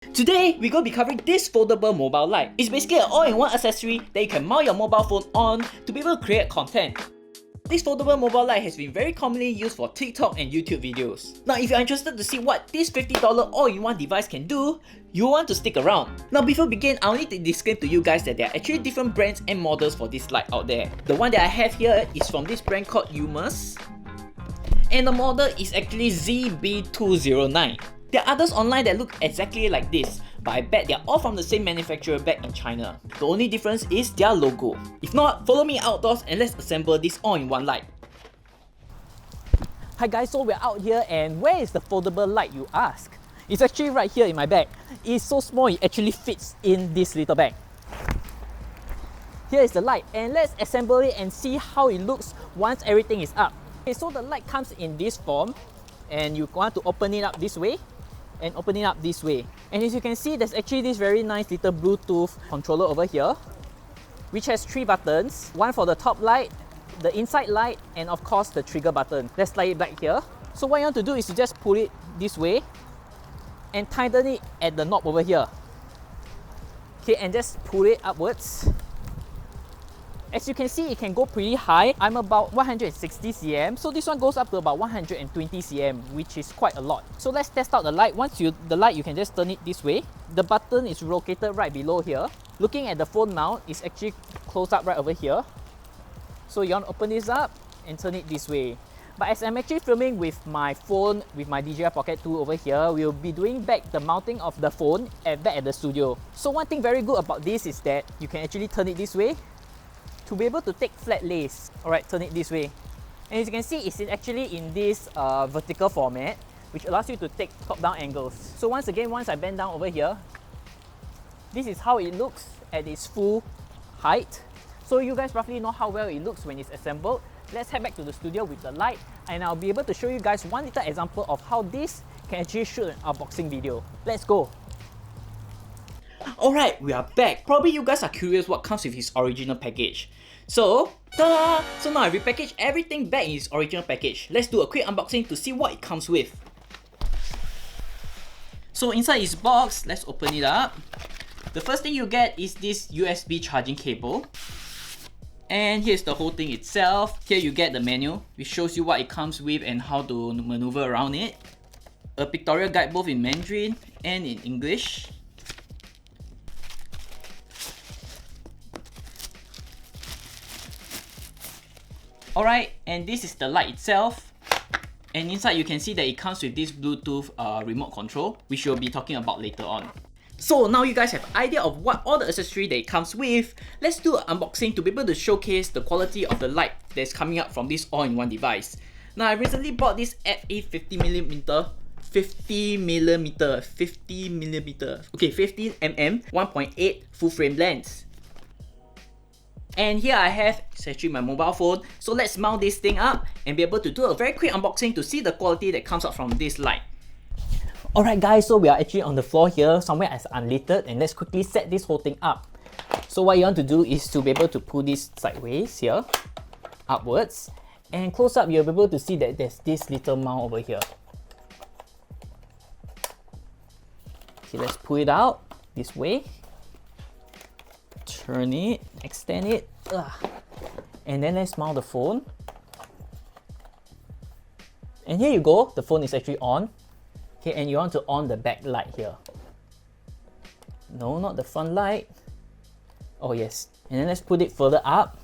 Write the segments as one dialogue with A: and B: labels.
A: Today, we're going to be covering this foldable mobile light. It's basically an all-in-one accessory that you can mount your mobile phone on to be able to create content. This foldable mobile light has been very commonly used for TikTok and YouTube videos. Now, if you're interested to see what this $50 all-in-one device can do, you'll want to stick around. Now, before we begin, I'll need to disclaim to you guys that there are actually different brands and models for this light out there. The one that I have here is from this brand called USAMS, and the model is actually ZB209. There are others online that look exactly like this, but I bet they're all from the same manufacturer back in China. The only difference is their logo. If not, follow me outdoors and let's assemble this all-in-one light. Hi guys, so we're out here, and where is the foldable light, you ask? It's actually right here in my bag. It's so small it actually fits in this little bag. Here is the light, and let's assemble it and see how it looks once everything is up. Okay, so the light comes in this form, and you want to open it up this way and open it up this way. And as you can see, there's actually this very nice little Bluetooth controller over here, which has 3 buttons. One for the top light, the inside light, and of course the trigger button. Let's slide it back here. So what you want to do is you just pull it this way and tighten it at the knob over here. Okay, and just pull it upwards. As you can see, it can go pretty high. I'm about 160 cm, so this one goes up to about 120 cm, which is quite a lot. So let's test out the light. Once the light, you can just turn it this way. The button is located right below here. Looking at the phone mount, it's actually closed up right over here. So you want to open this up and turn it this way. But as I'm actually filming with my phone, with my DJI Pocket 2 over here, we'll be doing back the mounting of the phone back at the studio. So one thing very good about this is that you can actually turn it this way to be able to take flat lays. Alright, turn it this way. And as you can see, it's actually in this vertical format, which allows you to take top-down angles. So once again, once I bend down over here, this is how it looks at its full height. So you guys roughly know how well it looks when it's assembled. Let's head back to the studio with the light, and I'll be able to show you guys one little example of how this can actually shoot an unboxing video. Let's go! Alright, we are back. Probably you guys are curious what comes with his original package. So, ta-da! So now I repackaged everything back in its original package. Let's do a quick unboxing to see what it comes with. So inside its box, let's open it up. The first thing you get is this USB charging cable. And here's the whole thing itself. Here you get the manual, which shows you what it comes with and how to maneuver around it. A pictorial guide both in Mandarin and in English. Alright, and this is the light itself. And inside you can see that it comes with this Bluetooth remote control, which we'll be talking about later on. So now you guys have an idea of what all the accessory that it comes with. Let's do an unboxing to be able to showcase the quality of the light that's coming up from this all-in-one device. Now I recently bought this FA 50mm 1.8 full frame lens. And here I have, it's actually my mobile phone. So let's mount this thing up and be able to do a very quick unboxing to see the quality that comes out from this light. Alright guys, so we are actually on the floor here, somewhere as unlit, and let's quickly set this whole thing up. So what you want to do is to be able to pull this sideways here, upwards, and close up you'll be able to see that there's this little mount over here. Okay, let's pull it out this way. Turn it, extend it, and then let's mount the phone. And here you go, the phone is actually on. Okay, and you want to on the back light here. No, not the front light. Oh yes. And then let's put it further up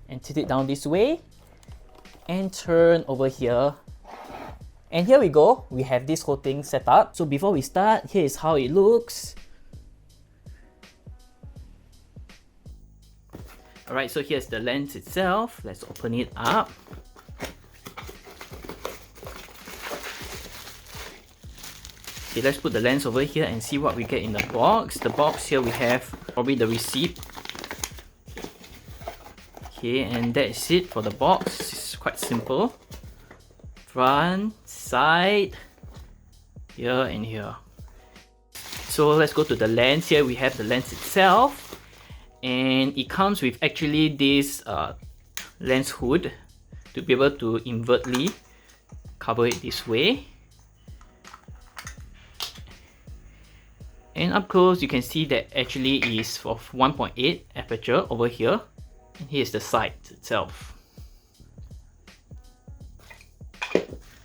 A: and tilt it down this way and turn over here. And here we go, we have this whole thing set up. So before we start, here is how it looks. Alright, so here's the lens itself. Let's open it up. Okay, let's put the lens over here and see what we get in the box. The box here we have probably the receipt. Okay, and that's it for the box. It's quite simple. Front, side, here and here. So let's go to the lens. Here we have the lens itself. And it comes with actually this lens hood to be able to invertly cover it this way. And up close, you can see that actually is of 1.8 aperture over here. And here's the sight itself.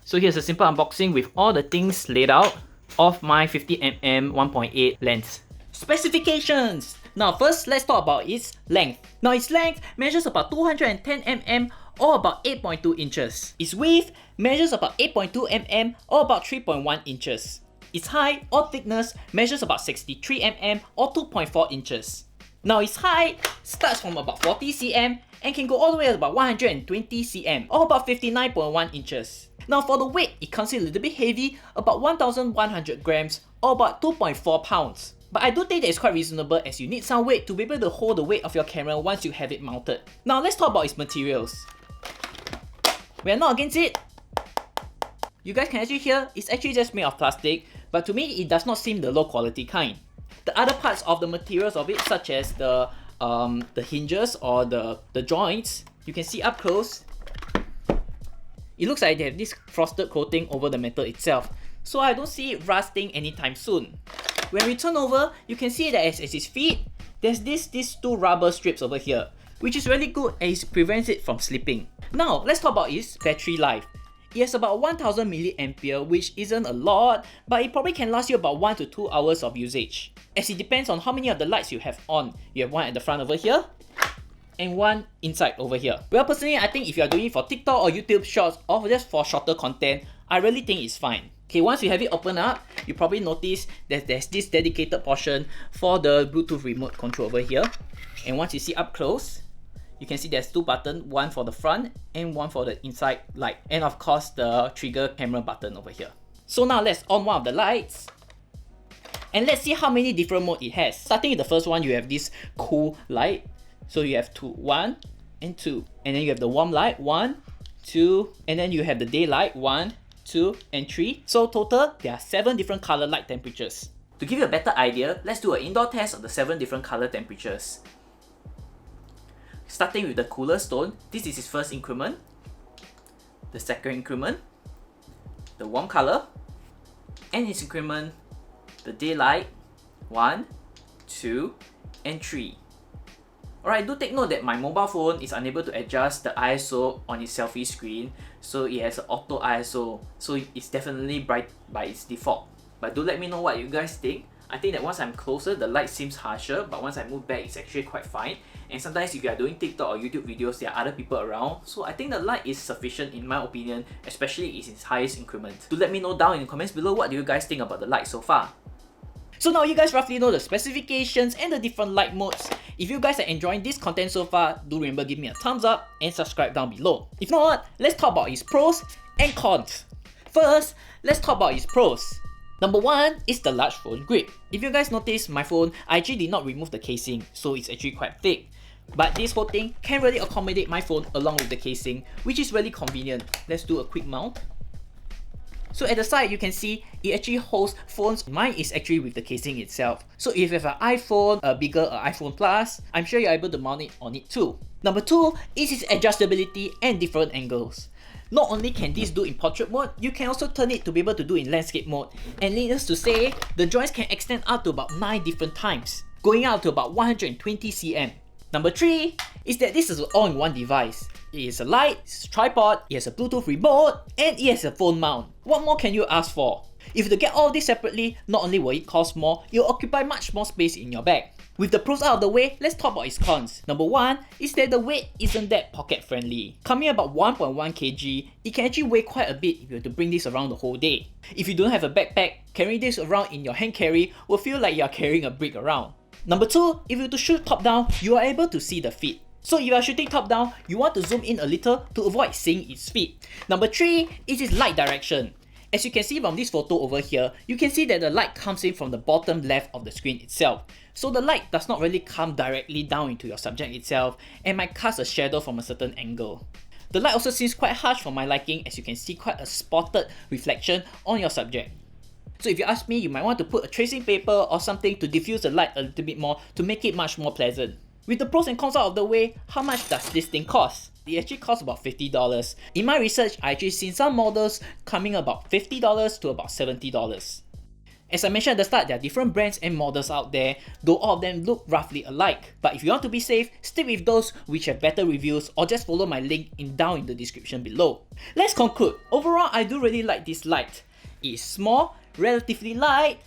A: So here's a simple unboxing with all the things laid out of my 50mm 1.8 lens. Specifications! Now first, let's talk about its length. Now its length measures about 210mm or about 8.2 inches. Its width measures about 8.2mm or about 3.1 inches. Its height or thickness measures about 63mm or 2.4 inches. Now its height starts from about 40 cm and can go all the way to about 120 cm or about 59.1 inches. Now for the weight, it comes in a little bit heavy, about 1100 grams or about 2.4 pounds. But I do think that it's quite reasonable as you need some weight to be able to hold the weight of your camera once you have it mounted. Now let's talk about its materials. We are not against it. You guys can actually hear it's actually just made of plastic, but to me it does not seem the low quality kind. The other parts of the materials of it, such as the hinges or the joints, you can see up close. It looks like they have this frosted coating over the metal itself, so I don't see it rusting anytime soon. When we turn over, you can see that as its feet, there's these two rubber strips over here, which is really good as it prevents it from slipping. Now, let's talk about its battery life. It has about 1000 mAh, which isn't a lot, but it probably can last you about 1 to 2 hours of usage, as it depends on how many of the lights you have on. You have one at the front over here, and one inside over here. Well, personally, I think if you are doing it for TikTok or YouTube Shorts or just for shorter content, I really think it's fine. Okay, once you have it open up, you probably notice that there's this dedicated portion for the Bluetooth remote control over here. And once you see up close, you can see there's two buttons, one for the front and one for the inside light. And of course, the trigger camera button over here. So now let's on one of the lights. And let's see how many different modes it has. Starting with the first one, you have this cool light. So you have 1 and 2. And then you have the warm light, 1, 2. And then you have the daylight, 1, 2, and 3. So total, there are 7 different color light temperatures. To give you a better idea, let's do an indoor test of the 7 different color temperatures. Starting with the coolest tone, this is its first increment, the second increment, the warm color, and its increment, the daylight, 1, 2, and 3. Alright, do take note that my mobile phone is unable to adjust the ISO on its selfie screen, so it has an auto ISO, so it's definitely bright by its default. But do let me know what you guys think. I think that once I'm closer, the light seems harsher, but once I move back, it's actually quite fine. And sometimes if you are doing TikTok or YouTube videos, there are other people around, so I think the light is sufficient in my opinion, especially in its highest increment. Do let me know down in the comments below what do you guys think about the light so far. So now you guys roughly know the specifications and the different light modes. If you guys are enjoying this content so far, do remember give me a thumbs up and subscribe down below. If not, let's talk about its pros and cons. First, let's talk about its pros. Number 1 is the large phone grip. If you guys notice my phone, I actually did not remove the casing, so it's actually quite thick. But this whole thing can really accommodate my phone along with the casing, which is really convenient. Let's do a quick mount. So at the side, you can see it actually holds phones. Mine is actually with the casing itself. So if you have an iPhone, a bigger iPhone Plus, I'm sure you're able to mount it on it too. Number 2 is its adjustability and different angles. Not only can this do in portrait mode, you can also turn it to be able to do in landscape mode. And needless to say, the joints can extend out to about 9 different times, going out to about 120 cm. Number 3 is that this is an all-in-one device. It is a light, it's a tripod, it has a Bluetooth remote, and it has a phone mount. What more can you ask for? If you get all this separately, not only will it cost more, it will occupy much more space in your bag. With the pros out of the way, let's talk about its cons. Number 1 is that the weight isn't that pocket friendly. Coming about 1.1 kg, it can actually weigh quite a bit if you have to bring this around the whole day. If you don't have a backpack, carrying this around in your hand carry will feel like you are carrying a brick around. Number 2, if you were to shoot top down, you are able to see the feet. So if you are shooting top down, you want to zoom in a little to avoid seeing its feet. Number 3 is its light direction. As you can see from this photo over here, you can see that the light comes in from the bottom left of the screen itself. So the light does not really come directly down into your subject itself and might cast a shadow from a certain angle. The light also seems quite harsh for my liking, as you can see quite a spotted reflection on your subject. So if you ask me, you might want to put a tracing paper or something to diffuse the light a little bit more to make it much more pleasant. With the pros and cons out of the way, how much does this thing cost? It actually costs about $50. In my research, I actually seen some models coming about $50 to about $70. As I mentioned at the start, there are different brands and models out there, though all of them look roughly alike. But if you want to be safe, stick with those which have better reviews, or just follow my link down in the description below. Let's conclude. Overall, I do really like this light. It is small, relatively light,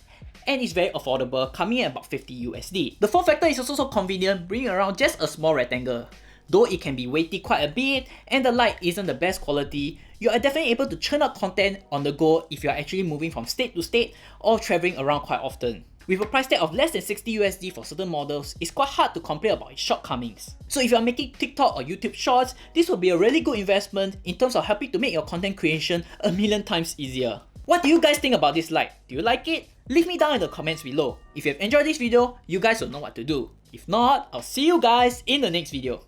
A: and it's very affordable, coming at about 50 USD. The form factor is also so convenient, bringing around just a small rectangle. Though it can be weighty quite a bit, and the light isn't the best quality, you are definitely able to churn out content on the go if you are actually moving from state to state or traveling around quite often. With a price tag of less than 60 USD for certain models, it's quite hard to complain about its shortcomings. So if you are making TikTok or YouTube shorts, this will be a really good investment in terms of helping to make your content creation a million times easier. What do you guys think about this light? Do you like it? Leave me down in the comments below. If you have enjoyed this video, you guys will know what to do. If not, I'll see you guys in the next video.